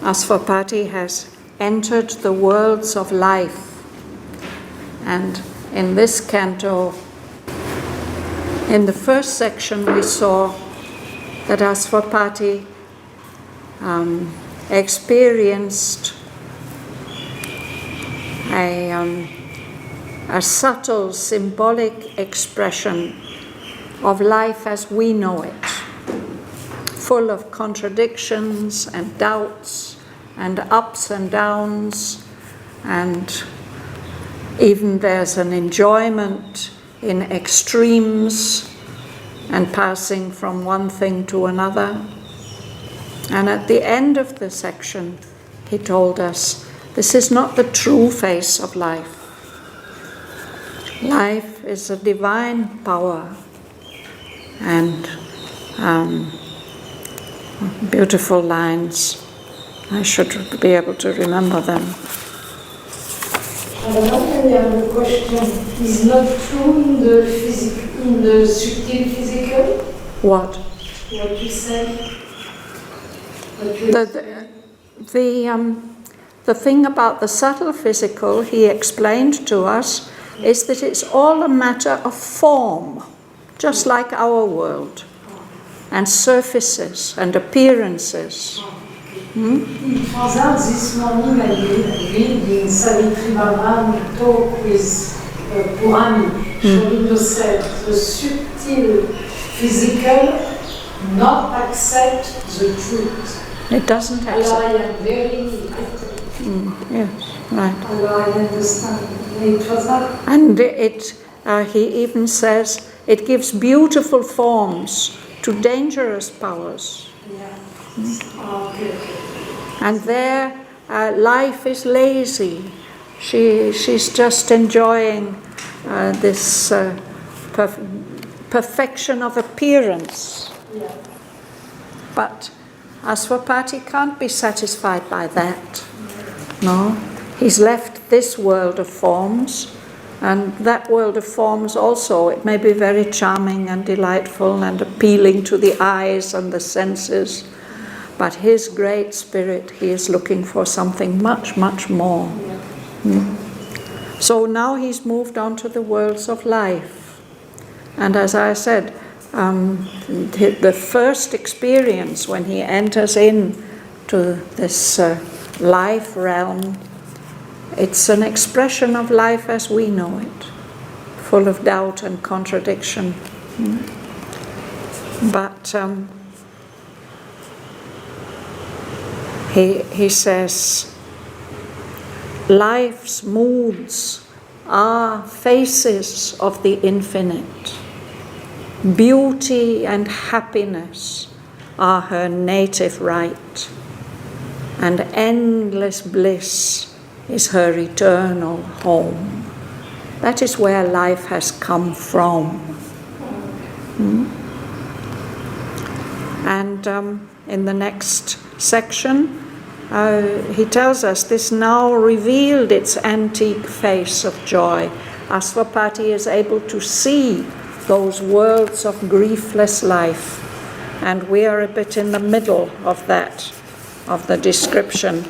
Asvapati has entered the worlds of life. And in this canto, in the first section, we saw that Asvapati experienced a subtle symbolic expression of life as we know it, full of contradictions and doubts and ups and downs, and even there's an enjoyment in extremes and passing from one thing to another. And at the end of the section, he told us, this is not the true face of life. Life is a divine power, and beautiful lines. I should be able to remember them. I have a question. Is not true in the subtle physical? What? What you said? The thing about the subtle physical, he explained to us, is that it's all a matter of form, just like our world, and surfaces and appearances. It was out this morning I read in Savitri Bhavan talk with Purani, showing yourself the subtle physical not accept the truth. It doesn't accept. Alors I am very yes, right. Alors I understand. It was that. And he even says, it gives beautiful forms to dangerous powers. Yeah. Okay. And there, life is lazy. She's just enjoying this perfection of appearance. Yeah. But Asvapati can't be satisfied by that. No, he's left this world of forms, and that world of forms also, it may be very charming and delightful and appealing to the eyes and the senses, but his great spirit, he is looking for something much, much more. So now he's moved on to the worlds of life. And as I said, the first experience when he enters into this life realm, it's an expression of life as we know it, full of doubt and contradiction. But he says, life's moods are faces of the infinite. Beauty and happiness are her native right, and endless bliss is her eternal home. That is where life has come from. And in the next section, he tells us this now revealed its antique face of joy. Asvapati is able to see those worlds of griefless life, and we are a bit in the middle of that, of the description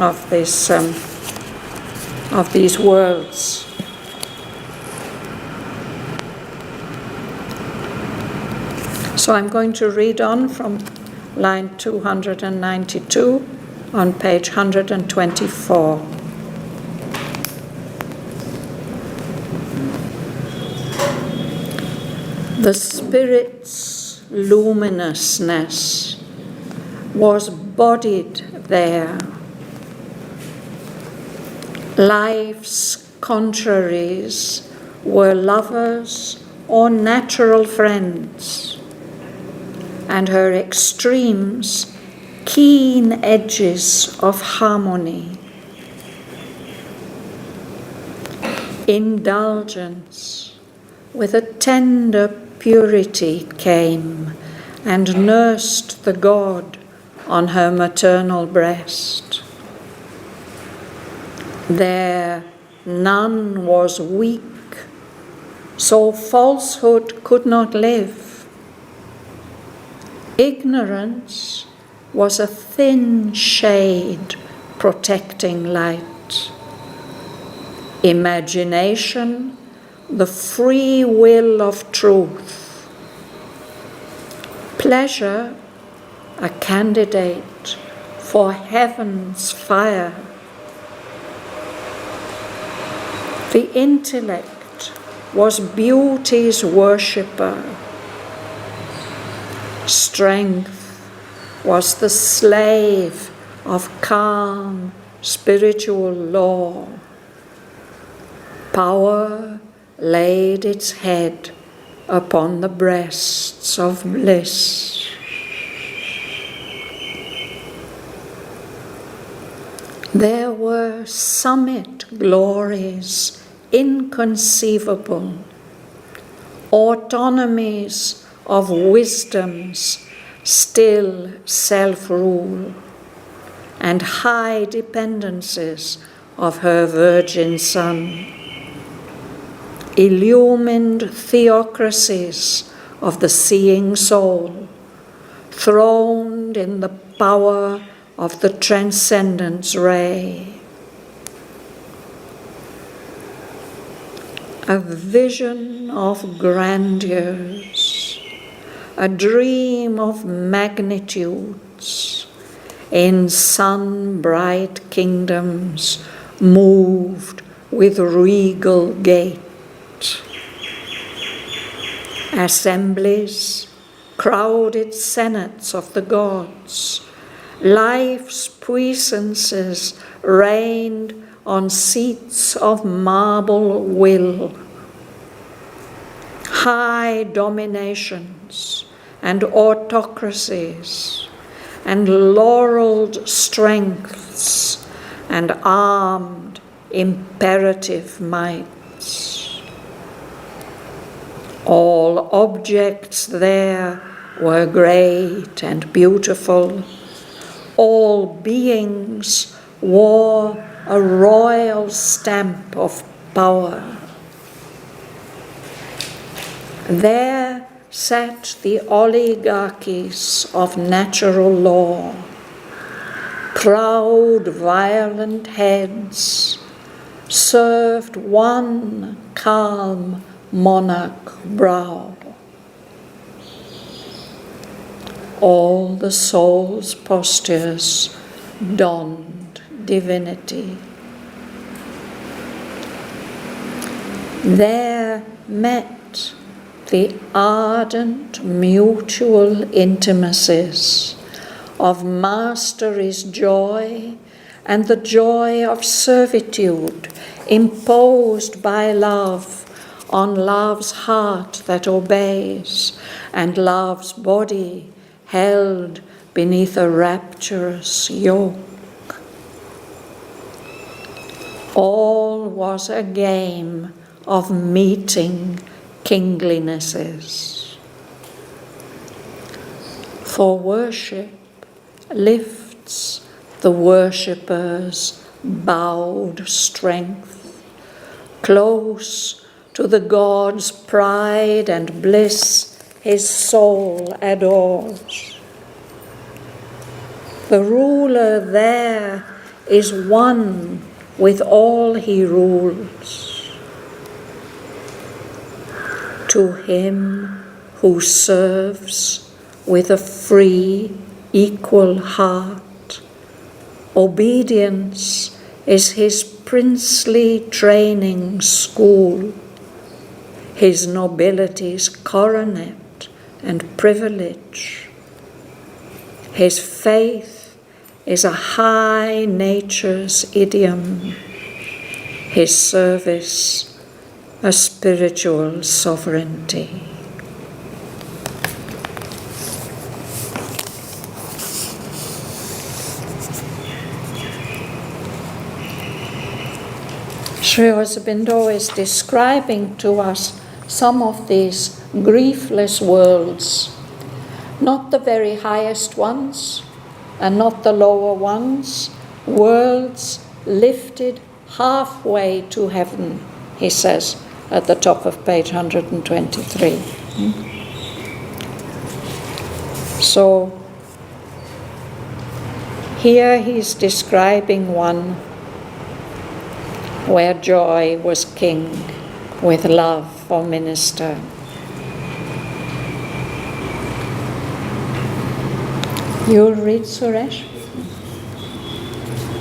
of this, of these worlds. So I'm going to read on from line 292 on page 124. The Spirit's luminousness was bodied there. Life's contraries were lovers or natural friends, and her extremes keen edges of harmony. Indulgence with a tender purity came and nursed the God on her maternal breast. There none was weak, so falsehood could not live. Ignorance was a thin shade protecting light. Imagination, the free will of truth. Pleasure, a candidate for heaven's fire. The intellect was beauty's worshipper. Strength was the slave of calm spiritual law. Power laid its head upon the breasts of bliss. There were summit glories inconceivable, autonomies of wisdom's still self-rule, and high dependencies of her virgin Son. Illumined theocracies of the seeing soul, throned in the power of the transcendence ray. A vision of grandeurs, a dream of magnitudes, in sun-bright kingdoms moved with regal gait. Assemblies, crowded senates of the gods, life's puissances reigned on seats of marble will. High dominations and autocracies and laureled strengths and armed imperative mights. All objects there were great and beautiful. All beings wore a royal stamp of power. There sat the oligarchies of natural law, proud, violent heads served one calm monarch brow. All the soul's postures donned divinity. There met the ardent mutual intimacies of mastery's joy and the joy of servitude imposed by love on love's heart that obeys and love's body held beneath a rapturous yoke. All was a game of meeting kinglinesses. For worship lifts the worshipper's bowed strength, close to the God's pride and bliss his soul adores. The ruler there is one with all he rules. To him who serves with a free, equal heart, obedience is his princely training school, his nobility's coronet and privilege. His faith is a high nature's idiom, his service a spiritual sovereignty. Sri Aurobindo is describing to us some of these griefless worlds, not the very highest ones and not the lower ones, worlds lifted halfway to heaven, he says at the top of page 123. So Here he's describing one where joy was king, with love for minister. You'll read, Suresh?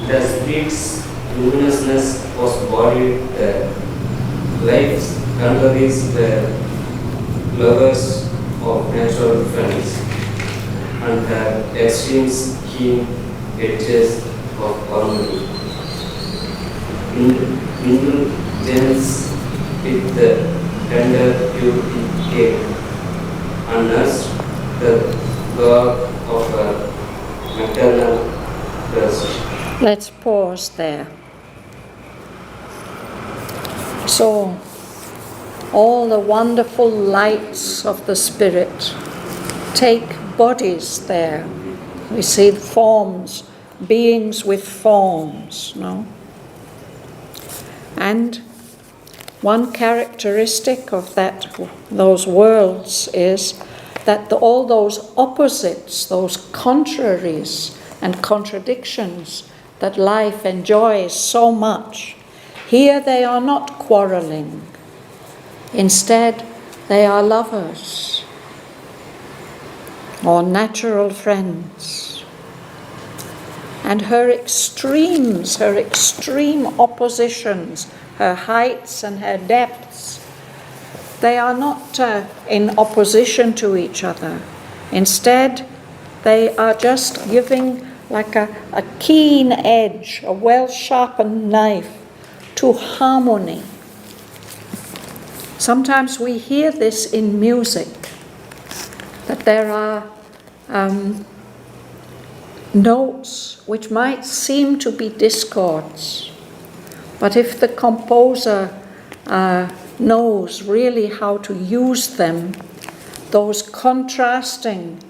The spirit's luminousness was bodied there. Life's conveys the lovers of natural friends, and her extremes keen edges of harmony. Indulgence with the tender beauty came, and nursed the love of her maternal breast. Let's pause there. So, all the wonderful lights of the Spirit take bodies there. We see forms, beings with forms, no? And one characteristic of those worlds is that all those opposites, those contraries and contradictions that life enjoys so much, here they are not quarreling. Instead, they are lovers or natural friends. And her extremes, her extreme oppositions, her heights and her depths, they are not in opposition to each other. Instead, they are just giving like a keen edge, a well-sharpened knife to harmony. Sometimes we hear this in music, that there are notes which might seem to be discords, but if the composer knows really how to use them, those contrasting,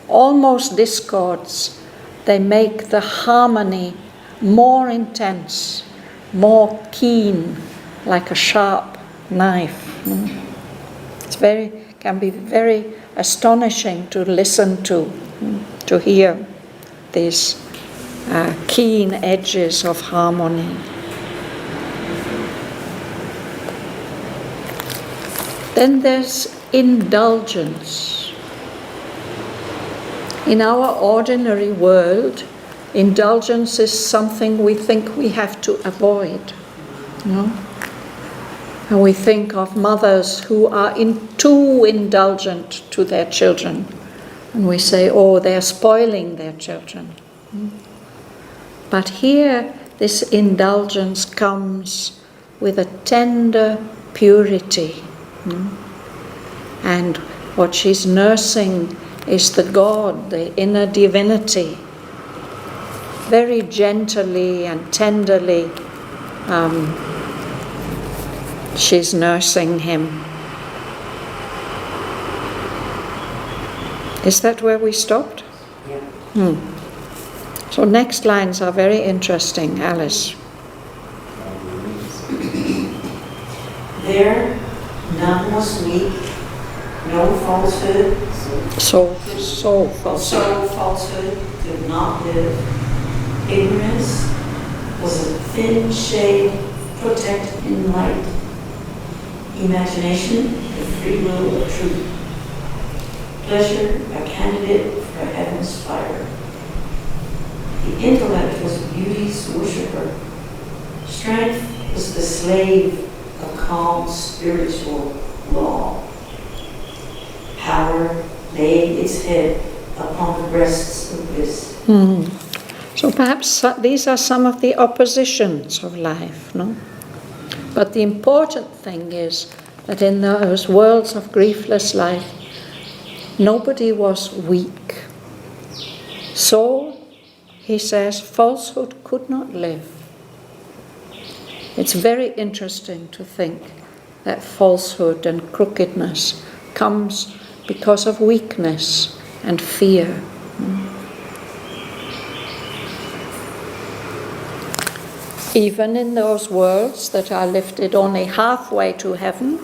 almost discords, they make the harmony more intense, more keen, like a sharp knife. Can be very astonishing to listen to hear these keen edges of harmony. Then there's indulgence. In our ordinary world, indulgence is something we think we have to avoid. And we think of mothers who are too indulgent to their children. And we say, oh, they're spoiling their children. But here, this indulgence comes with a tender purity. And what she's nursing is the God, the inner divinity. Very gently and tenderly, she's nursing him. Is that where we stopped? Yeah. So next lines are very interesting, Alice. There none was weak, no falsehood. So false. So falsehood did not live. Ignorance was a thin shade protected in light. Imagination, the free will of truth. Pleasure, a candidate for heaven's fire. The intellect was beauty's worshipper. Strength was the slave of calm spiritual law. Power laid its head upon the breasts of bliss. So perhaps these are some of the oppositions of life, no? But the important thing is that in those worlds of griefless life, nobody was weak. So, he says, falsehood could not live. It's very interesting to think that falsehood and crookedness comes because of weakness and fear. Even in those worlds that are lifted only halfway to heaven,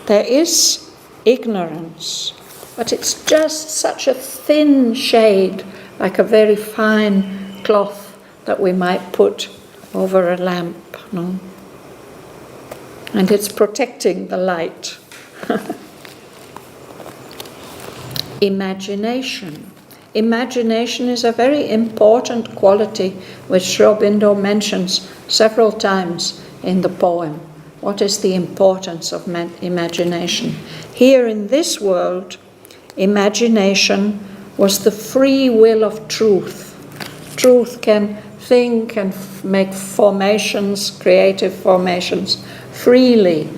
there is ignorance, but it's just such a thin shade, like a very fine cloth that we might put over a lamp, no? And it's protecting the light. Imagination. Imagination is a very important quality which Sri Aurobindo mentions several times in the poem. What is the importance of imagination? Here in this world, imagination was the free will of truth. Truth can think and make formations, creative formations, freely.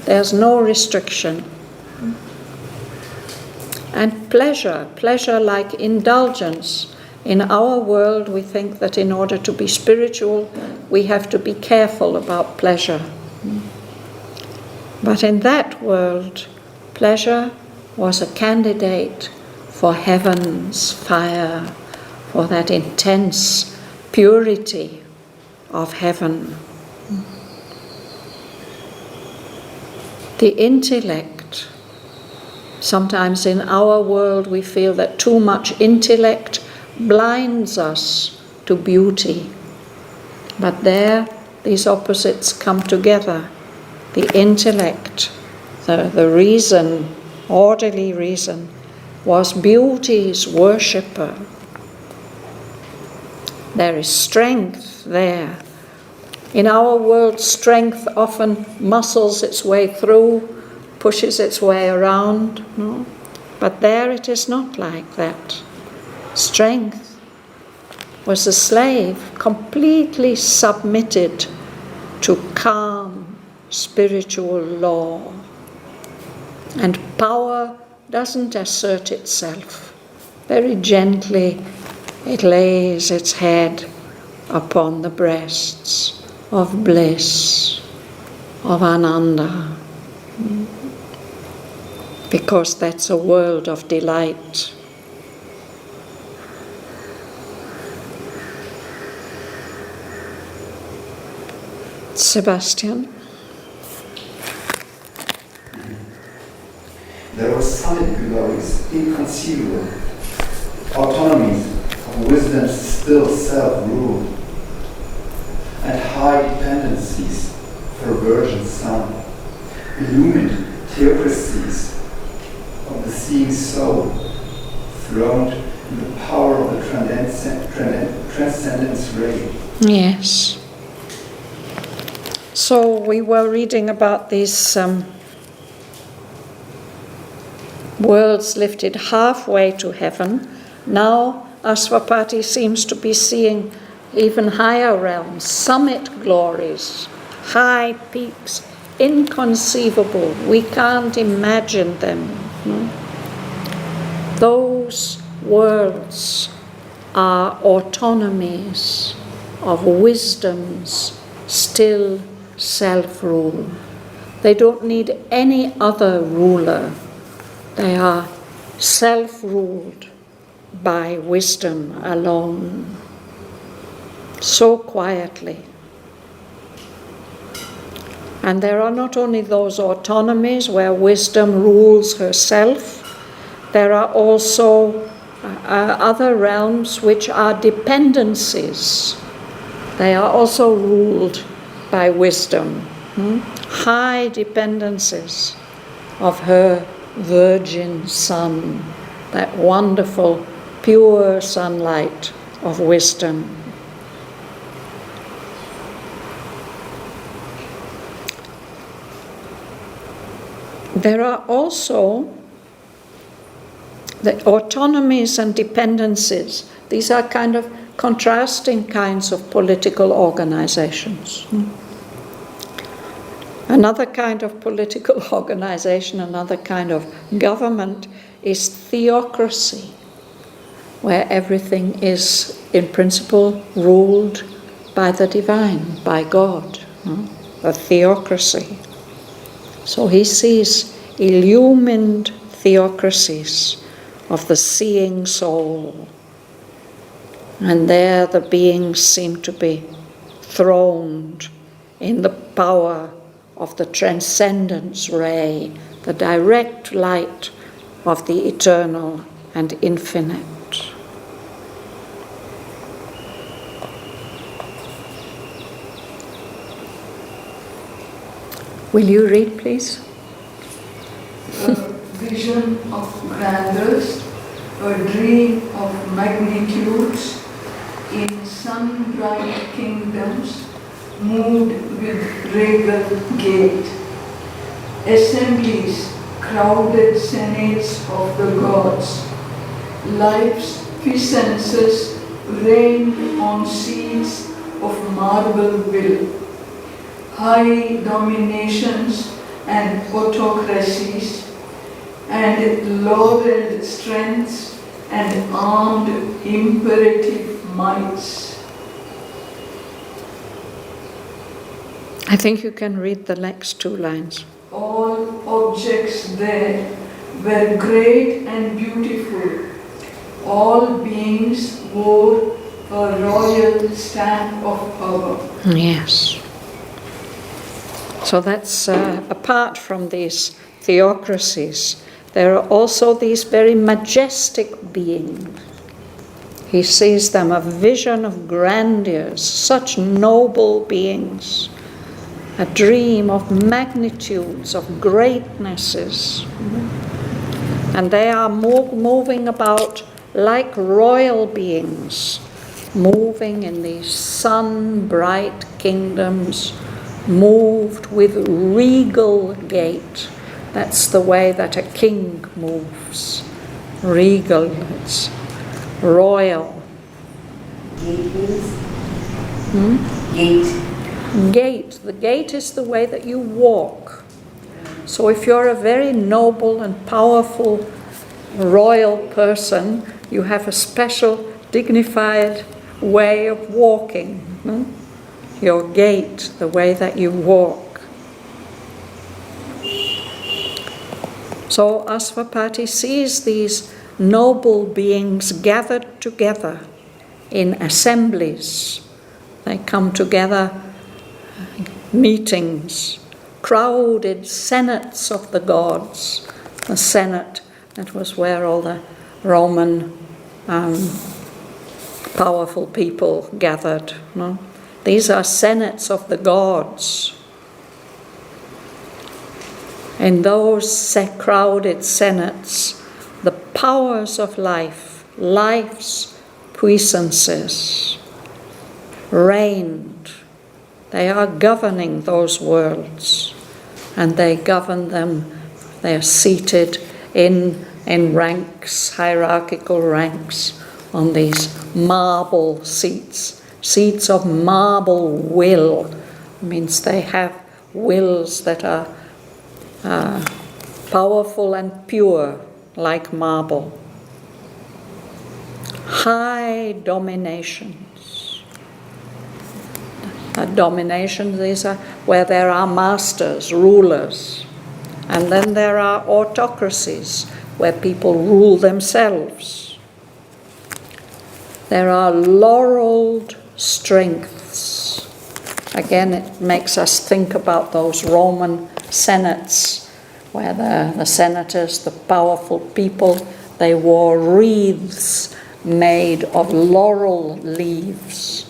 There's no restriction. And pleasure like indulgence. In our world, we think that in order to be spiritual, we have to be careful about pleasure. But in that world, pleasure was a candidate for heaven's fire, for that intense purity of heaven. The intellect. Sometimes in our world we feel that too much intellect blinds us to beauty. But there, these opposites come together. The intellect, the reason, orderly reason, was beauty's worshipper. There is strength there. In our world, strength often muscles its way through, pushes its way around. No? But there it is not like that. Strength was a slave completely submitted to calm spiritual law. And power doesn't assert itself. Very gently it lays its head upon the breasts of bliss, of Ananda, because that's a world of delight. Sebastian? There were summit glories inconceivable, autonomies of wisdom's still self-rule, and high dependencies for virgin sun, illumined theocracies of the seeing soul, throned in the power of the transcendence ray. Yes. So we were reading about these worlds lifted halfway to heaven. Now Aswapati seems to be seeing even higher realms, summit glories, high peaks, inconceivable. We can't imagine them. Those worlds are autonomies of wisdom's still self-rule. They don't need any other ruler. They are self-ruled by wisdom alone, so quietly. And there are not only those autonomies where wisdom rules herself, there are also other realms which are dependencies. They are also ruled by wisdom. High dependencies of her virgin sun, that wonderful, pure sunlight of wisdom. There are also the autonomies and dependencies. These are kind of contrasting kinds of political organizations. Another kind of political organization, another kind of government is theocracy, where everything is, in principle, ruled by the divine, by God, a theocracy. So he sees illumined theocracies of the seeing soul. And there the beings seem to be throned in the power of the transcendence ray, the direct light of the eternal and infinite. Will you read, please? A vision of grandeurs, a dream of magnitudes, in sun-bright kingdoms, moved with regal gait. Assemblies, crowded senates of the gods, life's puissances reigned on seats of marble will. High dominations and autocracies, and laureled strengths and armed imperative mights. I think you can read the next 2 lines. All objects there were great and beautiful. All beings wore a royal stamp of power. Yes. So that's apart from these theocracies, there are also these very majestic beings. He sees them, a vision of grandeurs, such noble beings, a dream of magnitudes, of greatnesses. And they are moving about like royal beings, moving in these sun-bright kingdoms, moved with regal gait. That's the way that a king moves. Regal, it's royal. Gait means? Gait. Gait. The gait is the way that you walk. So if you're a very noble and powerful royal person, you have a special dignified way of walking. Your gait, the way that you walk. So Asvapati sees these noble beings gathered together in assemblies. They come together, meetings, crowded senates of the gods. The senate, that was where all the Roman powerful people gathered. These are senates of the gods. In those crowded senates, the powers of life, life's puissances, reigned. They are governing those worlds, and they govern them. They are seated in ranks, hierarchical ranks, on these marble seats. Seats of marble will means they have wills that are powerful and pure like marble. High dominations. These are where there are masters, rulers. And then there are autocracies where people rule themselves. There are laureled strengths. Again, it makes us think about those Roman senates, where the senators, the powerful people, they wore wreaths made of laurel leaves.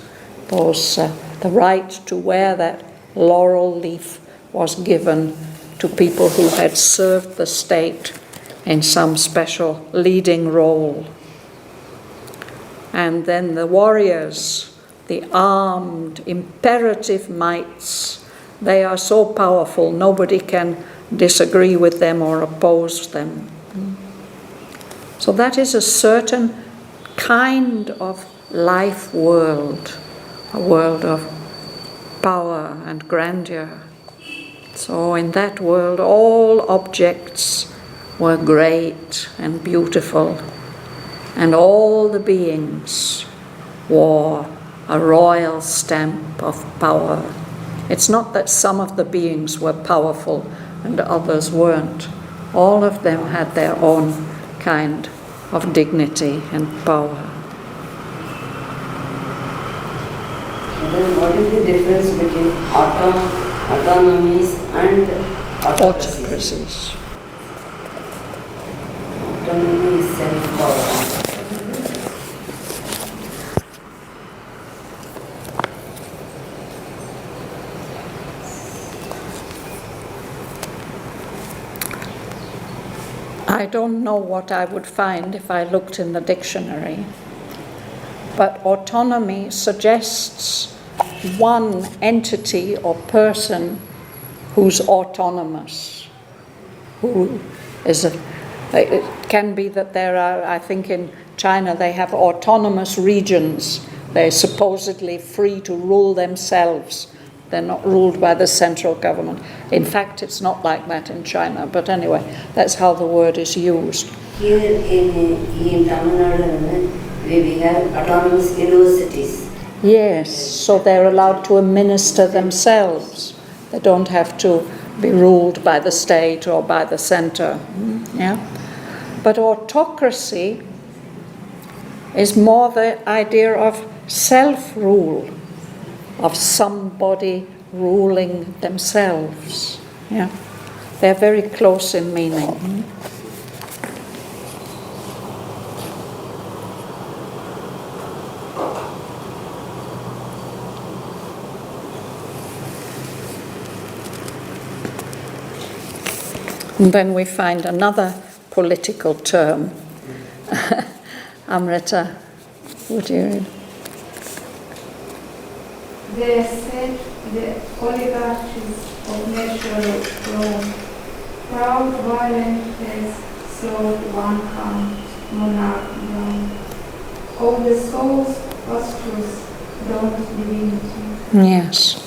The right to wear that laurel leaf was given to people who had served the state in some special leading role. And then the warriors, the armed, imperative mights, they are so powerful, nobody can disagree with them or oppose them. So that is a certain kind of life world, a world of power and grandeur. So in that world, all objects were great and beautiful, and all the beings wore a royal stamp of power. It's not that some of the beings were powerful and others weren't. All of them had their own kind of dignity and power. And then what is the difference between autonomies and autocracies? Autonomy is self-power. I don't know what I would find if I looked in the dictionary, but autonomy suggests one entity or person who's autonomous, who is it can be that there are, I think in China they have autonomous regions. They're supposedly free to rule themselves. They're not ruled by the central government. In fact, it's not like that in China, but anyway, that's how the word is used. Here in Tamil Nadu, we have autonomous universities. Yes, so they're allowed to administer themselves. They don't have to be ruled by the state or by the center. Yeah? But autocracy is more the idea of self-rule, of somebody ruling themselves. Yeah? They're very close in meaning. And then we find another political term. Amrita, would you read? They said the oligarchies of natural Rome, proud, violent as so one monarch Rome. All the souls lustrous, don't divinity. Yes,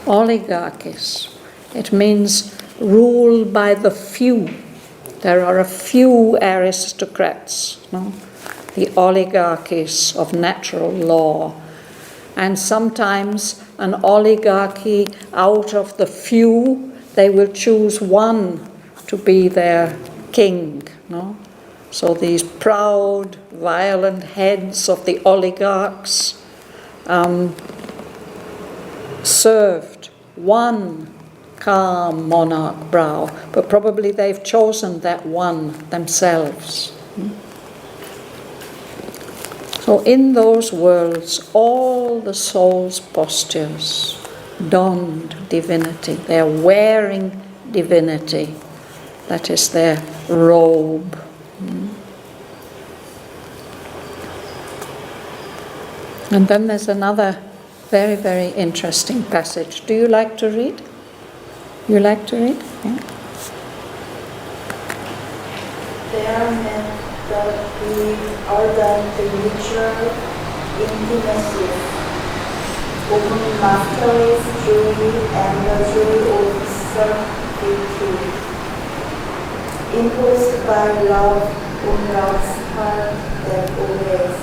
oligarchies. It means rule by the few. There are a few aristocrats, no? The oligarchies of natural law. And sometimes an oligarchy, out of the few, they will choose one to be their king. No? So these proud, violent heads of the oligarchs served one calm monarch brow, but probably they've chosen that one themselves. So in those worlds, all the soul's postures donned divinity. They're wearing divinity. That is their robe. And then there's another very, very interesting passage. Do you like to read? You like to read? Yeah. They are meant that we are the mutual intimacy, open masteries, joy, and the joy of servitude, imposed by love on love's heart that obeys,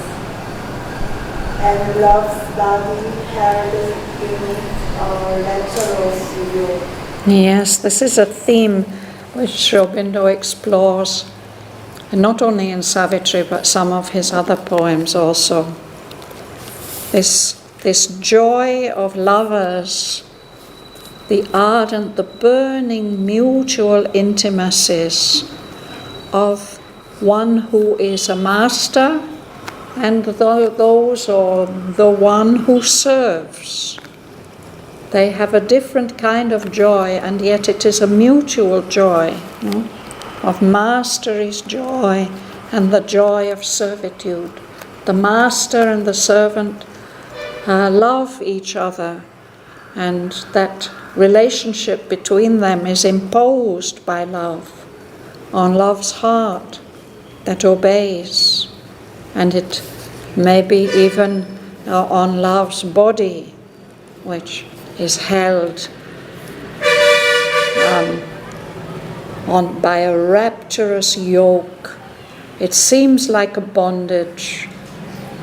and love's body held beneath our lecherous yoke. Yes, this is a theme which Sri Aurobindo explores, and not only in Savitri but some of his other poems also. This joy of lovers, the ardent, the burning mutual intimacies of one who is a master and those or the one who serves. They have a different kind of joy, and yet it is a mutual joy, of mastery's joy and the joy of servitude. The master and the servant love each other, and that relationship between them is imposed by love, on love's heart that obeys, and it may be even on love's body, which is held on by a rapturous yoke. It seems like a bondage,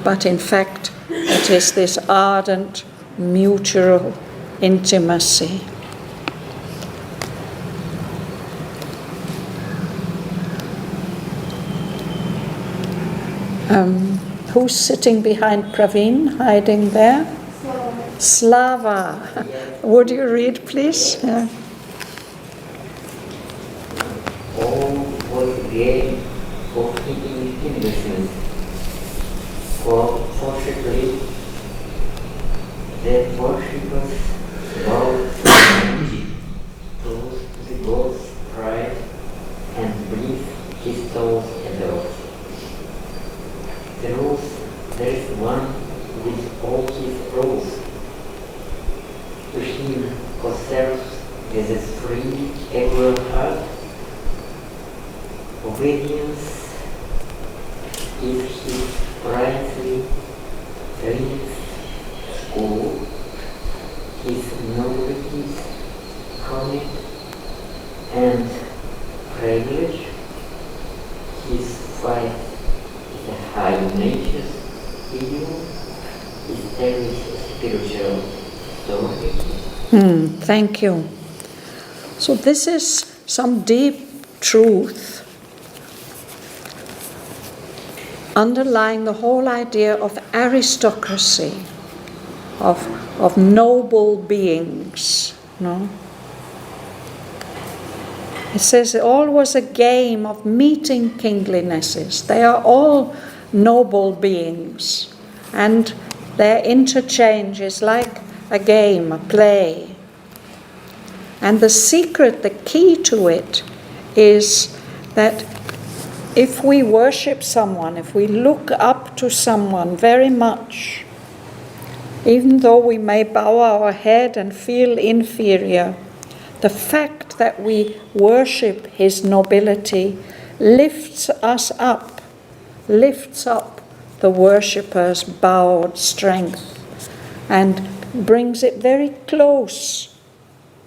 but in fact it is this ardent mutual intimacy. Who's sitting behind Praveen, hiding there? Slava. Would you read, please? Yeah. All was created for keeping innocence, for forcibly that worshippers bow to the God's pride and belief his souls adores. There is one with all his roles. To him who serves with a free, equal heart, obedience is his rightly lives school, his nobilities, commit and privilege, his fight is a high nature's ideal, his every spiritual story. Thank you. So this is some deep truth underlying the whole idea of aristocracy, of noble beings. No? It says it all was a game of meeting kinglinesses. They are all noble beings, and their interchange is like a game, a play. And the secret, the key to it, is that if we worship someone, if we look up to someone very much, even though we may bow our head and feel inferior, the fact that we worship his nobility lifts us up, lifts up the worshipper's bowed strength, and brings it very close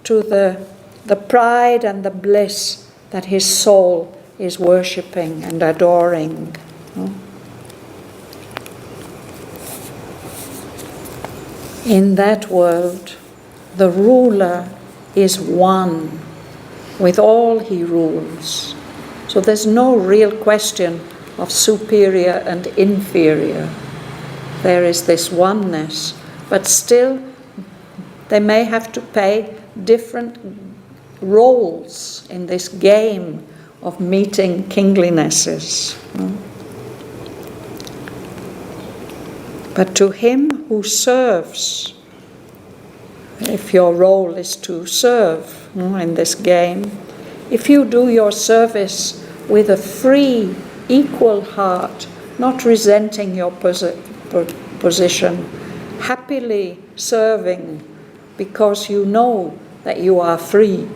to the pride and the bliss that his soul is worshipping and adoring. In that world, the ruler is one with all he rules. So there's no real question of superior and inferior. There is this oneness, but still they may have to play different roles in this game of meeting kinglinesses. But to him who serves, if your role is to serve in this game, if you do your service with a free, equal heart, not resenting your position, happily serving because you know that you are free.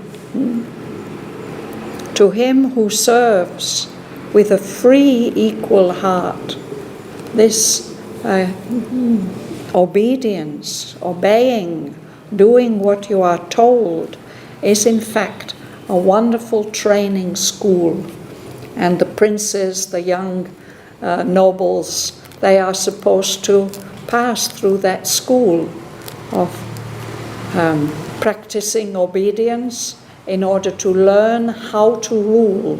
To him who serves with a free, equal heart, this obedience, obeying, doing what you are told, is in fact a wonderful training school. And the princes, the young nobles, they are supposed to pass through that school of practicing obedience in order to learn how to rule.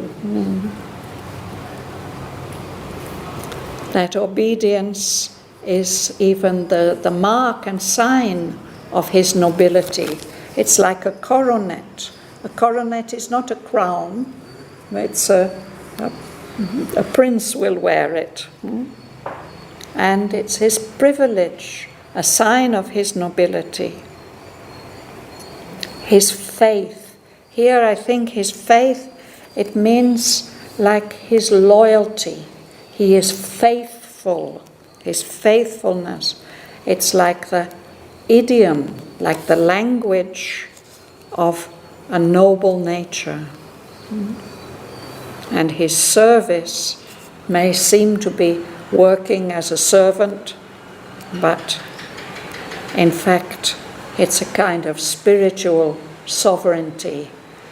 That obedience is even the mark and sign of his nobility. It's like a coronet. A coronet is not a crown. It's a prince will wear it. And it's his privilege, a sign of his nobility. His faith. Here I think his faith, it means like his loyalty. He is faithful, his faithfulness. It's like the idiom, like the language of a noble nature. And his service may seem to be working as a servant, but in fact it's a kind of spiritual sovereignty.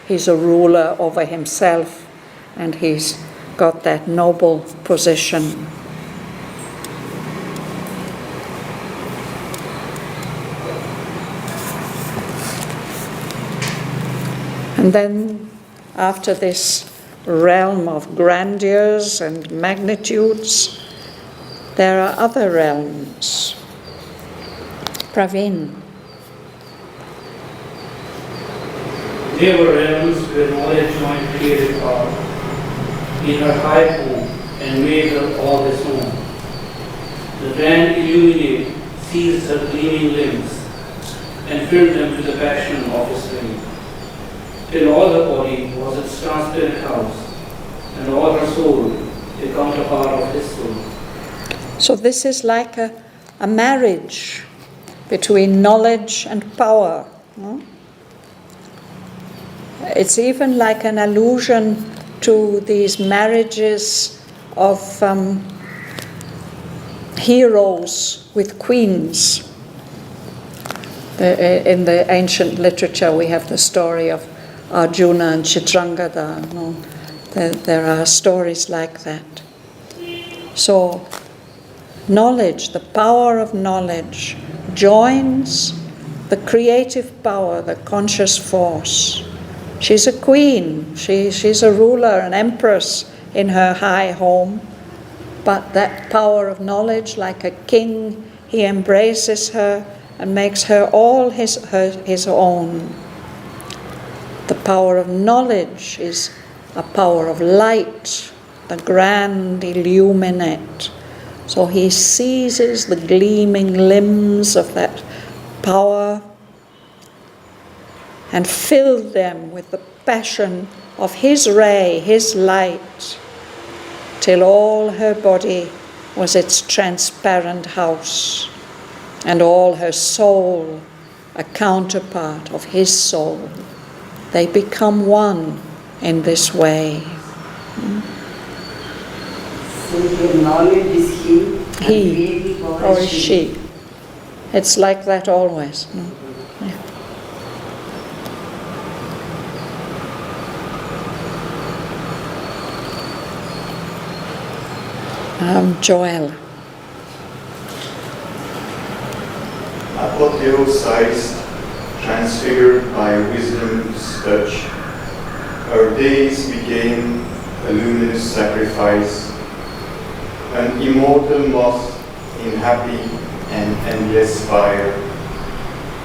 He's a ruler over himself, and he's got that noble position. And then after this realm of grandeurs and magnitudes, there are other realms. Praveen. There were realms where knowledge joined created power in her high home and made her all his own. The grand illuminate seized her gleaming limbs and filled them to the passion of his flame, till all her body was its transparent house, and all her soul, the counterpart of his soul. So this is like a marriage between knowledge and power. No? It's even like an allusion to these marriages of heroes with queens. In the ancient literature we have the story of Arjuna and Chitrangada. No? There are stories like that. So knowledge, the power of knowledge, joins the creative power, the conscious force. She's a queen, she's a ruler, an empress in her high home, but that power of knowledge, like a king, he embraces her and makes her all his own. The power of knowledge is a power of light, the grand illuminate. So he seizes the gleaming limbs of that power and filled them with the passion of his ray, his light, till all her body was its transparent house, and all her soul a counterpart of his soul. They become one in this way. So your knowledge is he or she. It's like that always. Yeah. Joel. Apotheosized, transfigured by wisdom's touch, our days became a luminous sacrifice, an immortal moth in happy and endless fire.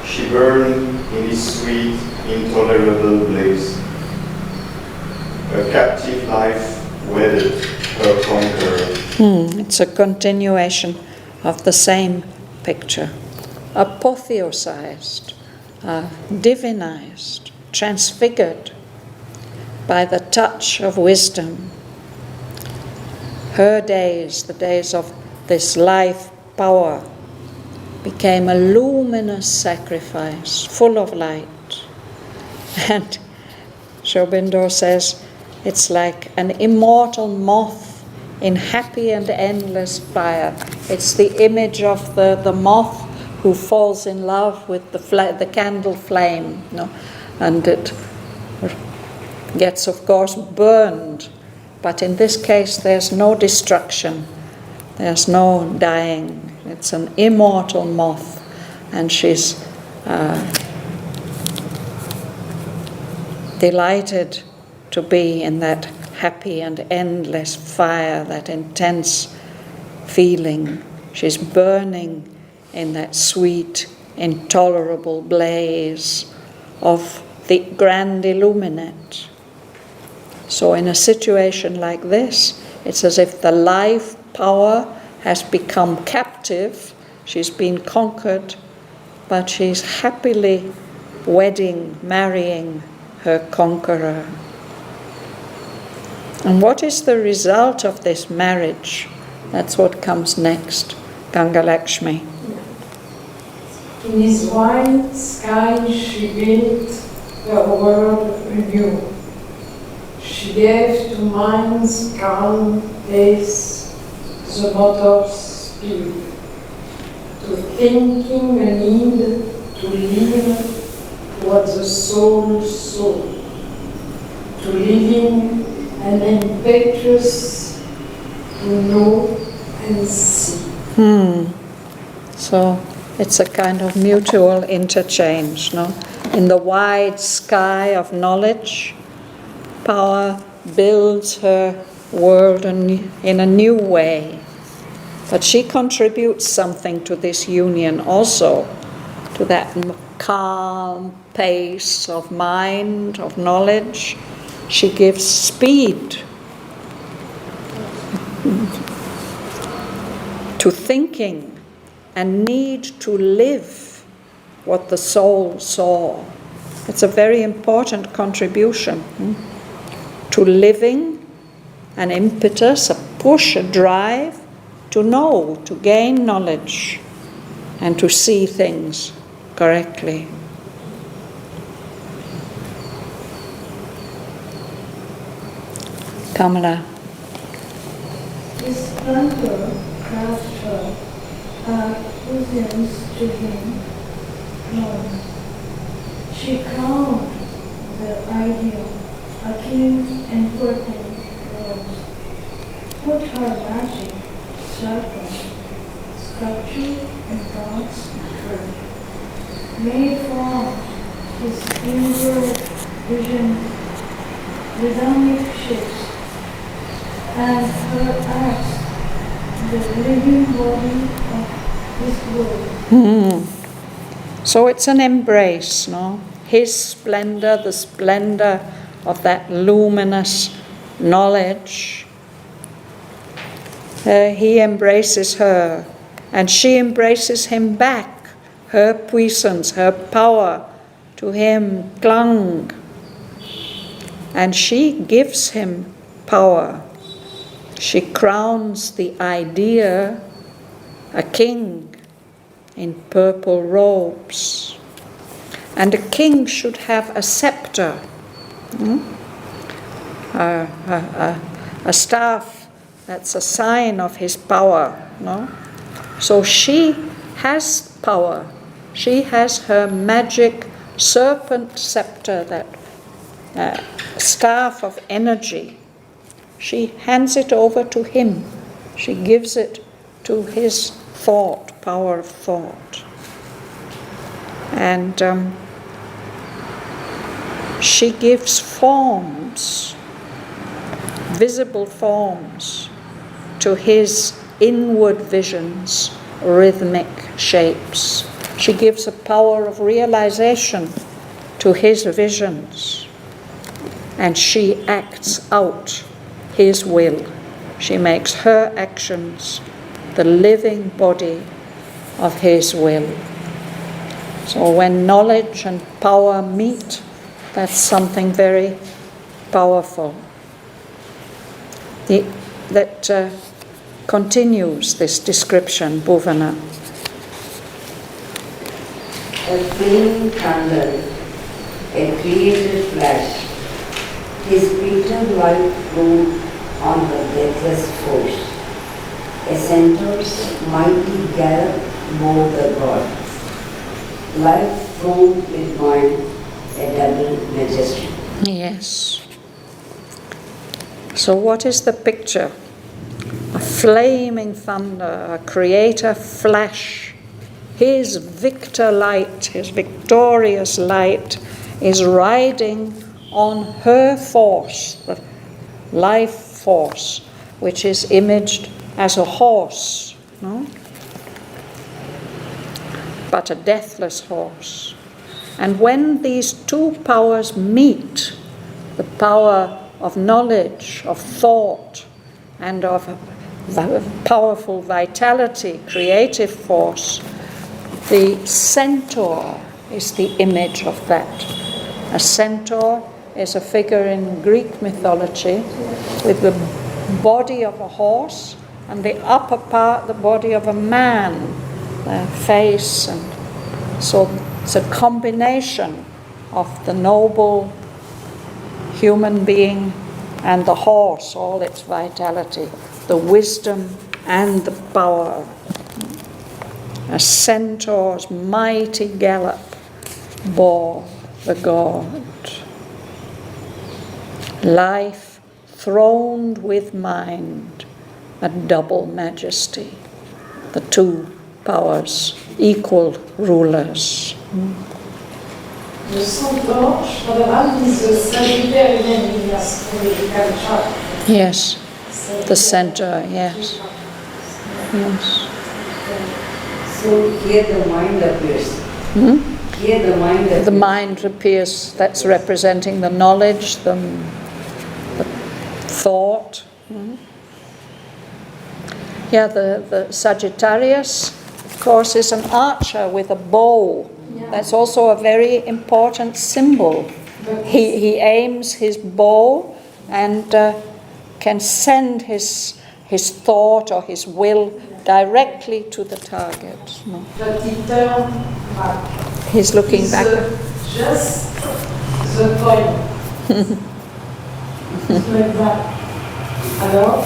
She burned in this sweet, intolerable blaze. Her captive life wedded her conqueror. It's a continuation of the same picture. Apotheosized, divinized, transfigured by the touch of wisdom. Her days, the days of this life power, became a luminous sacrifice, full of light. And Sri Aurobindo says it's like an immortal moth in happy and endless fire. It's the image of the moth who falls in love with the candle flame, you know, and it gets, of course, burned. But in this case, there's no destruction. There's no dying. It's an immortal moth, and she's delighted to be in that happy and endless fire, that intense feeling. She's burning in that sweet, intolerable blaze of the grand illuminate. So in a situation like this, it's as if the life power has become captive, she's been conquered, but she's happily marrying her conqueror. And what is the result of this marriage? That's what comes next, Gangalakshmi. In his wide sky she built the world anew. She gave to mind's calm pace the motor's speed, to thinking a need to live what the soul saw, to living an impetuous to know and see. So it's a kind of mutual interchange, no? In the wide sky of knowledge, power builds her world in a new way. But she contributes something to this union also, to that calm pace of mind, of knowledge. She gives speed to thinking and need to live what the soul saw. It's a very important contribution to living an impetus, a push, a drive to know, to gain knowledge, and to see things correctly. Kamala. His Canto crafts her allusions to him. No. She crowned the ideal, a king and purple rose. Put her magic, serpent, sculpture and God's truth. Made form his inward vision, rhythmic shifts, and her acts, the living body of his glory. So it's an embrace, no? His splendor, the splendor of that luminous knowledge. He embraces her, and she embraces him back. Her puissance, her power to him clung, and she gives him power. She crowns the idea a king in purple robes. And a king should have a scepter, a staff that's a sign of his power. No? So she has power. She has her magic serpent scepter, that staff of energy. She hands it over to him. She gives it to his thought, power of thought. And she gives forms, visible forms, to his inward visions, rhythmic shapes. She gives a power of realization to his visions, and she acts out his will. She makes her actions the living body of his will. So when knowledge and power meet, that's something very powerful. That continues this description, Bhavana. A flaming thunder, a created flash, his bitter light flowed on the deathless force. A centaur's mighty gallop bore the god. Life thrown with mind, a double majesty. Yes. So what is the picture? A flaming thunder, a creator flash. His victor light, his victorious light is riding on her force, the life force, which is imaged as a horse, no? But a deathless horse. And when these two powers meet, the power of knowledge, of thought, and of powerful vitality, creative force, the centaur is the image of that. A centaur is a figure in Greek mythology with the body of a horse and the upper part the body of a man, the face, and so it's a combination of the noble human being and the horse, all its vitality, the wisdom and the power. A centaur's mighty gallop bore the god. Life throned with mind, a double majesty. The two powers, equal rulers. Le centaure, Shraddhavan, is the Sagittaire in the astrological chart. Yes, the center, yes. Yes. So here the mind appears. Here the mind appears. The mind appears, that's representing the knowledge, the thought. Yeah, the Sagittarius, of course, is an archer with a bow. Yeah. That's also a very important symbol. He aims his bow and can send his thought or his will directly to the target. No. But he turned back. He's looking back. Just the point. It's like that. Alors,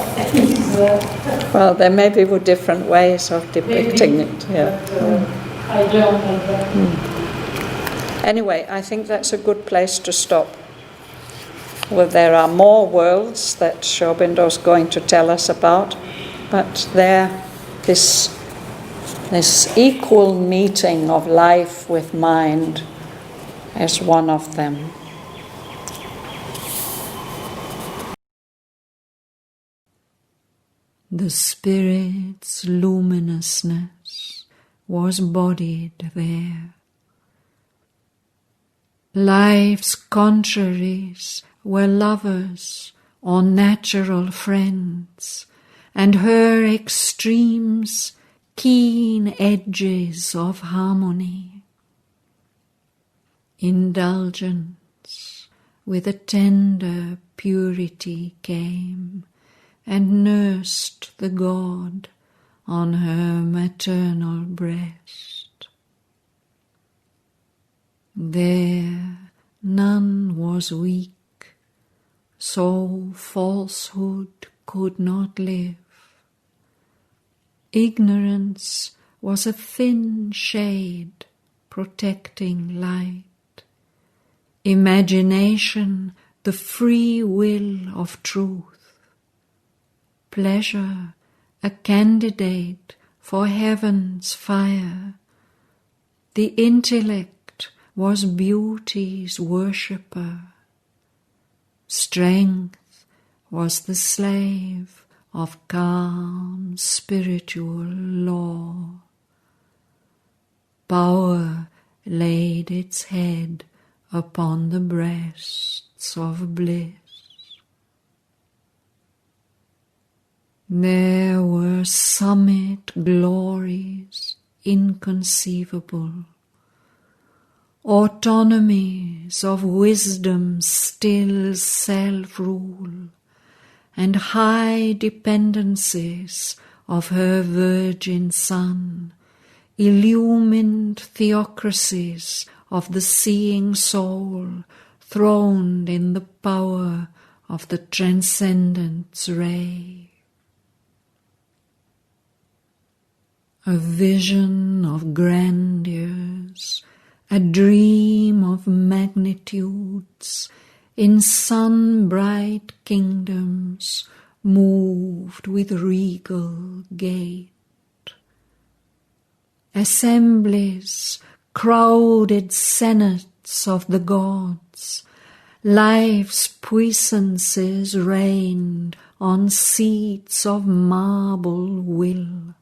well, there may be different ways of depicting it. Yeah. But, I don't know that. Anyway, I think that's a good place to stop. Well, there are more worlds that Shobindo's going to tell us about, but this equal meeting of life with mind is one of them. The Spirit's luminousness was bodied there. Life's contraries were lovers or natural friends, and her extremes keen edges of harmony. Indulgence with a tender purity came and nursed the god on her maternal breast. There none was weak, so falsehood could not live. Ignorance was a thin shade protecting light. Imagination the free will of truth. Pleasure a candidate for heaven's fire. The intellect was beauty's worshipper. Strength was the slave of calm spiritual law. Power laid its head upon the breasts of bliss. There were summit glories inconceivable, autonomies of wisdom's still self-rule, and high dependencies of her virgin Son, illumined theocracies of the seeing soul, throned in the power of the Transcendent's ray. A vision of grandeurs, a dream of magnitudes, in sun-bright kingdoms moved with regal gait. Assemblies, crowded senates of the gods, life's puissances reigned on seats of marble will.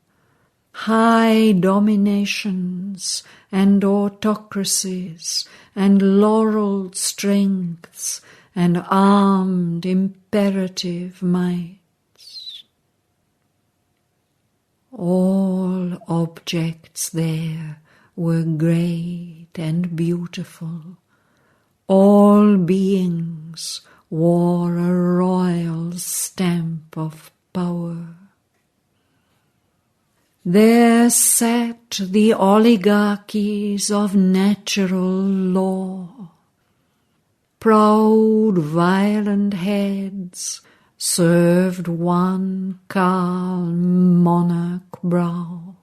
High dominations and autocracies and laureled strengths and armed imperative mights. All objects there were great and beautiful. All beings wore a royal stamp of power. There sat the oligarchies of natural law. Proud, violent heads served one calm monarch brow.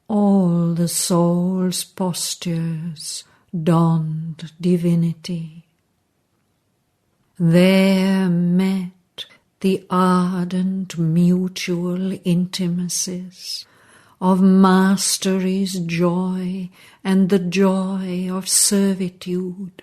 All the soul's postures donned divinity. There met the ardent mutual intimacies of mastery's joy and the joy of servitude,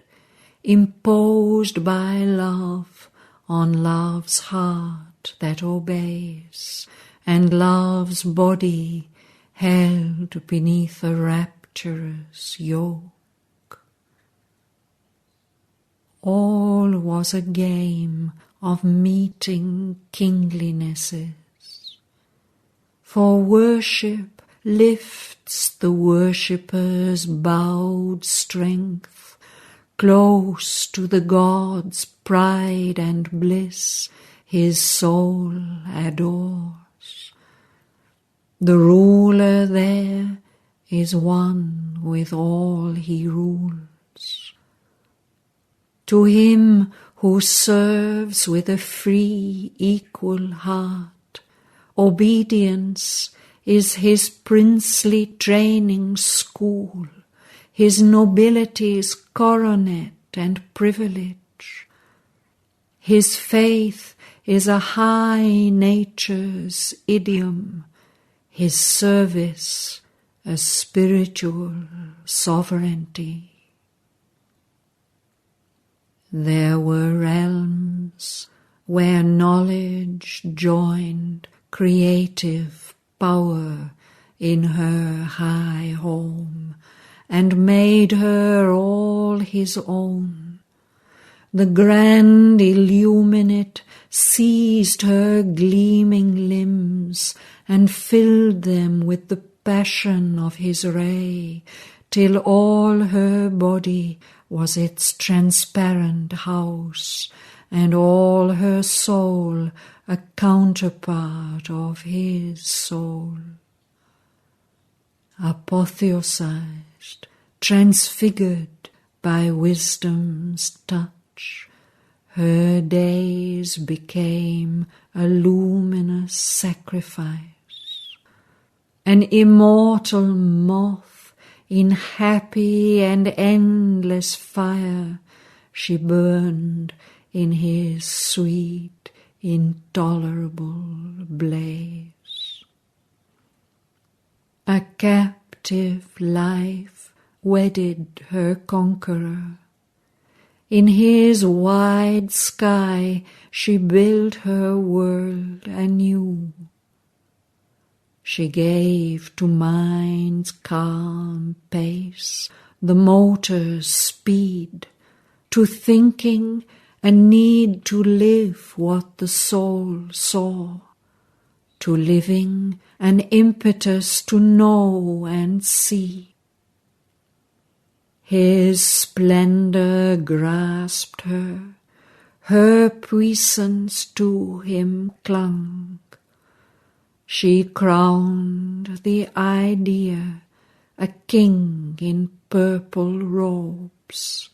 imposed by love on love's heart that obeys, and love's body held beneath a rapturous yoke. All was a game of meeting kinglinesses. For worship lifts the worshipper's bowed strength, close to the gods' pride and bliss, his soul adores. The ruler there is one with all he rules. To him who serves with a free, equal heart, obedience is his princely training school, his nobility's coronet and privilege. His faith is a high nature's idiom, his service a spiritual sovereignty. There were realms where knowledge joined creative power in her high home and made her all his own. The grand illuminate seized her gleaming limbs and filled them with the passion of his ray, till all her body was its transparent house, and all her soul a counterpart of his soul. Apotheosized, transfigured by wisdom's touch, her days became a luminous sacrifice. An immortal moth in happy and endless fire, she burned in his sweet, intolerable blaze. A captive life wedded her conqueror. In his wide sky she built her world anew. She gave to mind's calm pace the motor's speed, to thinking a need to live what the soul saw, to living an impetus to know and see. His splendor grasped her puissance to him clung. She crowned the idea a king in purple robes,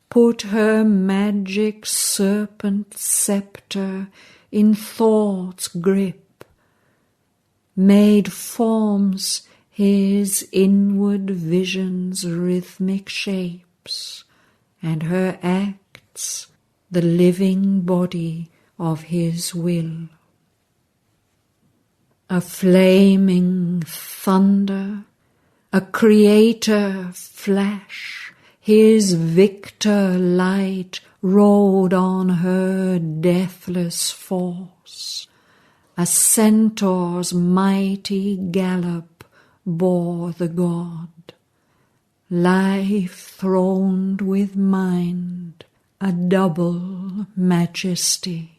put her magic serpent scepter in thought's grip, made forms his inward vision's rhythmic shapes, and her acts the living body of his will. A flaming thunder, a creator flash, his victor light rode on her deathless force. A centaur's mighty gallop bore the god. Life throned with mind, a double majesty.